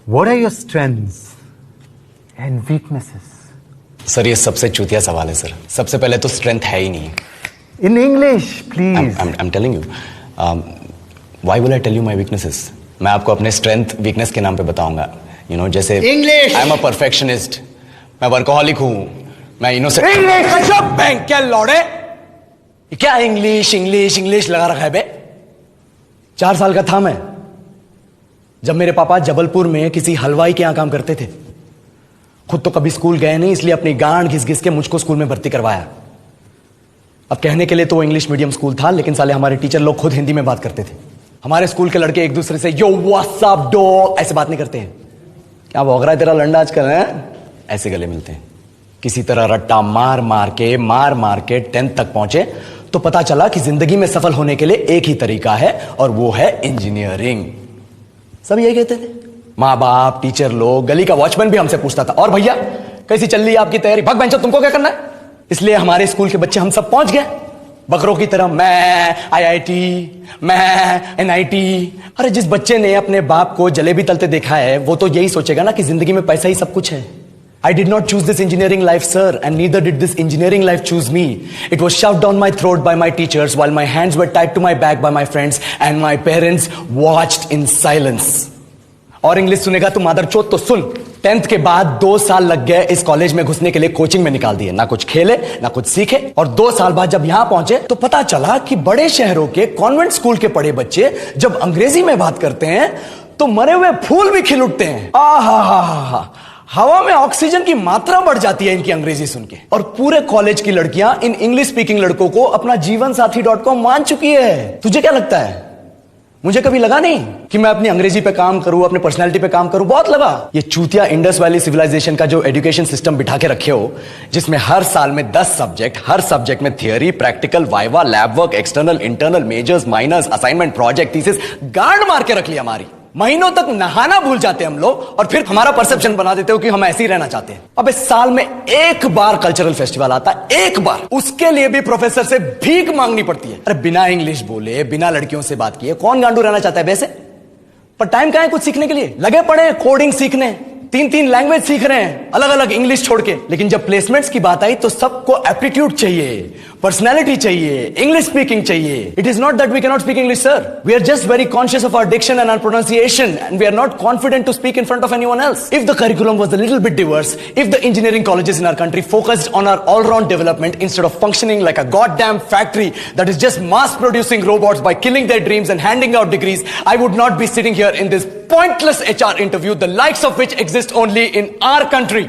What are your strengths and weaknesses? Sir ये सबसे चूतिया सवाल है सर. सबसे पहले तो स्ट्रेंथ है ही नहीं. In English, please. I'm telling you. Why will I tell you my weaknesses? मैं आपको अपने स्ट्रेंथ वीकनेस के नाम पे बताऊंगा. You know, जैसे English. I'm a perfectionist. मैं वर्कोहॉलिक हूँ. मैं इनोसेंट. English. चुप बैंक क्या लौड़े? ये क्या इंग्लिश इंग्लिश इंग्लिश लगा रखा है बे? 4 साल का था मैं जब मेरे पापा जबलपुर में किसी हलवाई के यहां काम करते थे. खुद तो कभी स्कूल गए नहीं, इसलिए अपनी गांड घिस घिस के मुझको स्कूल में भर्ती करवाया. अब कहने के लिए तो वो इंग्लिश मीडियम स्कूल था, लेकिन साले हमारे टीचर लोग खुद हिंदी में बात करते थे. हमारे स्कूल के लड़के एक दूसरे से यो व्हाट्स अप डॉग ऐसे बात नहीं करते हैं. क्या भौंक रहा है तेरा लंडा आजकल है? ऐसे गले मिलते हैं. किसी तरह रट्टा मार मार के 10th तक पहुंचे तो पता चला कि जिंदगी में सफल होने के लिए एक ही तरीका है और वो है इंजीनियरिंग. सब यही कहते थे. माँ बाप, टीचर लोग, गली का वॉचमैन भी हमसे पूछता था, और भैया कैसी चल रही है आपकी तैयारी? भग बेंचो, तुमको क्या करना है? इसलिए हमारे स्कूल के बच्चे हम सब पहुंच गए बकरों की तरह. मैं IIT, मैं NIT. अरे जिस बच्चे ने अपने बाप को जलेबी तलते देखा है वो तो यही सोचेगा ना कि जिंदगी में पैसा ही सब कुछ है. I did not choose this engineering life, sir, and neither did this engineering life choose me. It was shoved down my throat by my teachers while my hands were tied to my back by my friends and my parents watched in silence. और English सुनेगा तू मादरचोद तो सुन. 10th के बाद 2 साल लग गए इस कॉलेज में घुसने के लिए. कोचिंग में निकाल दिए, ना कुछ खेले ना कुछ सीखे. और 2 साल बाद जब यहां पहुंचे तो पता चला कि बड़े शहरों के कॉन्वेंट स्कूल के पढ़े बच्चे जब अंग्रेजी में बात करते हैं तो मरे हुए फूल भी खिल उठते हैं. आहा, हवा में ऑक्सीजन की मात्रा बढ़ जाती है इनकी अंग्रेजी सुन के. और पूरे कॉलेज की लड़कियां इन इंग्लिश स्पीकिंग लड़कों को अपना जीवन साथी .com मान चुकी है. तुझे क्या लगता है? मुझे कभी लगा नहीं कि मैं अपनी अंग्रेजी पे काम करूं, अपने पर्सनालिटी पे काम करूं. बहुत लगा. ये चूतिया इंडस वैली सिविलाइजेशन का जो एजुकेशन सिस्टम बिठा के रखे हो, जिसमें हर साल में 10 सब्जेक्ट, हर सब्जेक्ट में theory, practical, viva, lab work, external, internal, majors, minors, assignment, project, thesis, गांड मार के रख लिया हमारी. महीनों तक नहाना भूल जाते हैं हम लोग और फिर हमारा परसेप्शन बना देते हो कि हम ऐसे ही रहना चाहते हैं. अब इस साल में एक बार कल्चरल फेस्टिवल आता है, एक बार. उसके लिए भी प्रोफेसर से भीख मांगनी पड़ती है. अरे बिना इंग्लिश बोले, बिना लड़कियों से बात किए कौन गांडू रहना चाहता है वैसे? पर टाइम कहां है कुछ सीखने के लिए? लगे पड़े हैं कोडिंग सीखने, 3 लैंग्वेज सीख रहे हैं, अलग अलग इंग्लिश छोड़ के. लेकिन जब प्लेसमेंट्स की बात आई तो सबको एप्टीट्यूड चाहिए, पर्सनैलिटी चाहिए, इंग्लिश स्पीकिंग चाहिए. It is not that we can not speak English, sir. We are just very conscious of our diction and our pronunciation and we are not confident to speak in front of anyone else. If the curriculum was a little bit diverse, if the engineering colleges in our country focused on our all round development instead of functioning like a goddamn factory that is just mass producing robots by killing their dreams and handing out degrees, I would not be sitting here in this pointless HR interview, the likes of which exist only in our country.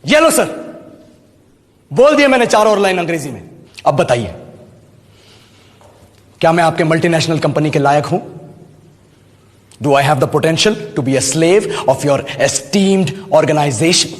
ये लो sir, बोल दिया मैंने 4 और line अंग्रेजी में. अब बताइए, क्या मैं आपके मल्टीनेशनल कंपनी के लायक हूं? Do I have the potential to be a slave of your esteemed organization?